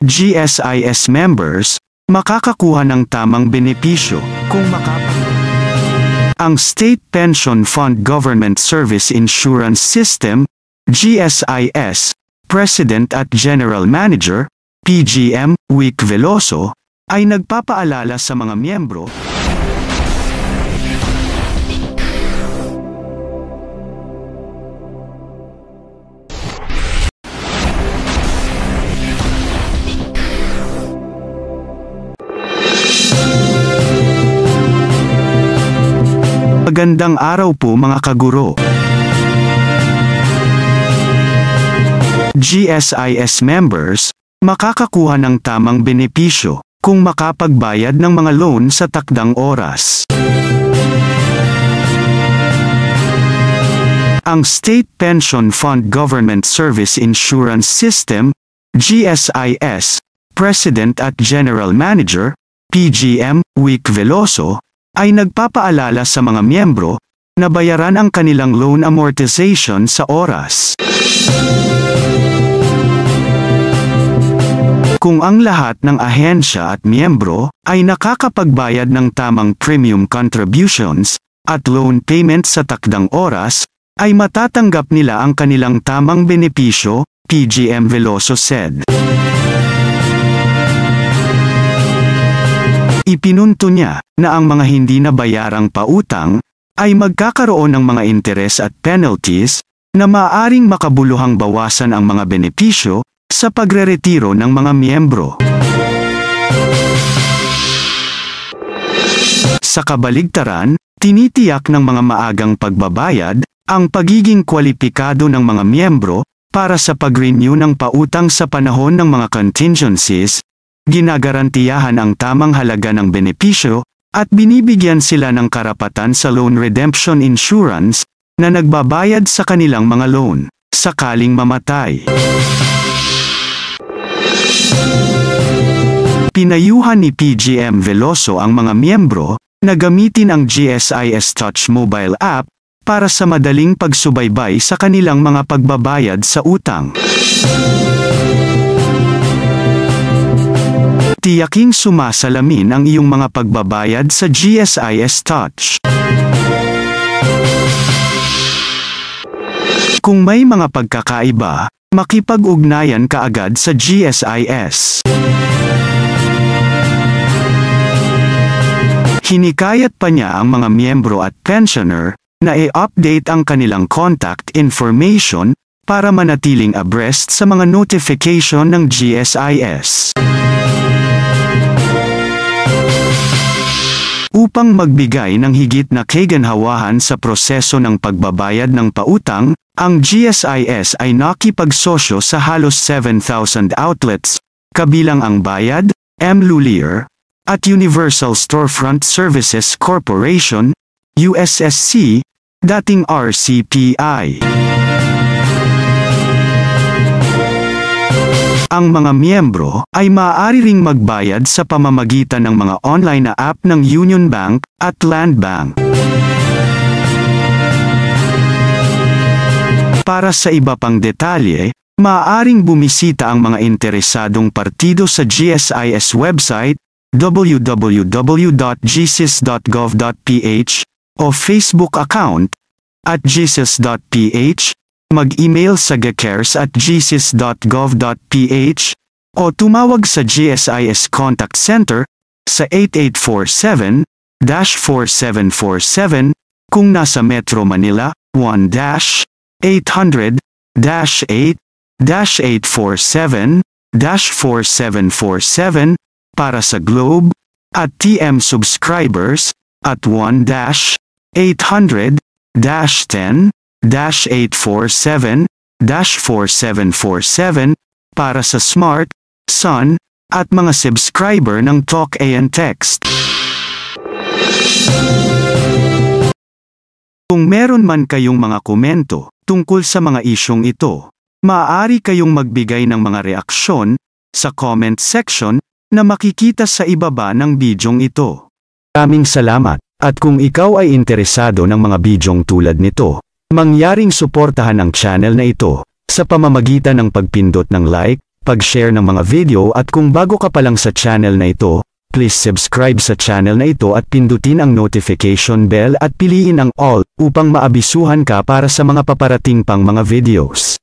GSIS members makakakuha ng tamang benepisyo kung ang State Pension Fund Government Service Insurance System, GSIS, President at General Manager, PGM, Wick Veloso, ay nagpapaalala sa mga miyembro Magandang araw po mga kaguro. GSIS members makakakuha ng tamang benepisyo kung makapagbayad ng mga loan sa takdang oras. Ang State Pension Fund Government Service Insurance System, GSIS, President at General Manager, PGM, Wick Veloso, ay nagpapaalala sa mga miyembro na bayaran ang kanilang loan amortization sa oras. Kung ang lahat ng ahensya at miyembro ay nakakapagbayad ng tamang premium contributions at loan payment sa takdang oras, ay matatanggap nila ang kanilang tamang benepisyo, PGM Veloso said. Ipinunto niya na ang mga hindi nabayarang pautang ay magkakaroon ng mga interes at penalties na maaaring makabuluhang bawasan ang mga benepisyo sa pagreretiro ng mga miyembro. Sa kabaligtaran, tinitiyak ng mga maagang pagbabayad ang pagiging kwalipikado ng mga miyembro para sa pag-renew ng pautang sa panahon ng mga contingencies, ginagarantiyahan ang tamang halaga ng benepisyo, at binibigyan sila ng karapatan sa loan redemption insurance na nagbabayad sa kanilang mga loan, sakaling mamatay. Pinayuhan ni PGM Veloso ang mga miyembro na gamitin ang GSIS Touch mobile app para sa madaling pagsubaybay sa kanilang mga pagbabayad sa utang. Tiyaking sumasalamin ang iyong mga pagbabayad sa GSIS Touch. Kung may mga pagkakaiba, makipag-ugnayan kaagad sa GSIS. Hinikayat pa niya ang mga miyembro at pensioner na i-update ang kanilang contact information para manatiling abreast sa mga notification ng GSIS. Upang magbigay ng higit na kaganhawahan sa proseso ng pagbabayad ng pautang, ang GSIS ay nakipagsosyo sa halos 7,000 outlets, kabilang ang Bayad, M-Lulier, at Universal Storefront Services Corporation, USSC, dating RCPI. Ang mga miyembro ay maaari ring magbayad sa pamamagitan ng mga online na app ng Union Bank at Land Bank. Para sa iba pang detalye, maaaring bumisita ang mga interesadong partido sa GSIS website www.gsis.gov.ph o Facebook account at gsis.ph, mag-email sa gcares@gsis.gov.ph o tumawag sa GSIS Contact Center sa 8847-4747 kung nasa Metro Manila, 1-800-847-4747 para sa Globe at TM subscribers at 1-800-10-847-4747 para sa Smart, Sun, at mga subscriber ng Talk and Text. Kung meron man kayong mga komento tungkol sa mga isyong ito, maaari kayong magbigay ng mga reaksyon sa comment section na makikita sa ibaba ng bidyong ito. Maraming salamat, at kung ikaw ay interesado ng mga bidyong tulad nito, mangyaring suportahan ang channel na ito sa pamamagitan ng pagpindot ng like, pag-share ng mga video at kung bago ka pa lang sa channel na ito, please subscribe sa channel na ito at pindutin ang notification bell at piliin ang all upang maabisuhan ka para sa mga paparating pang mga videos.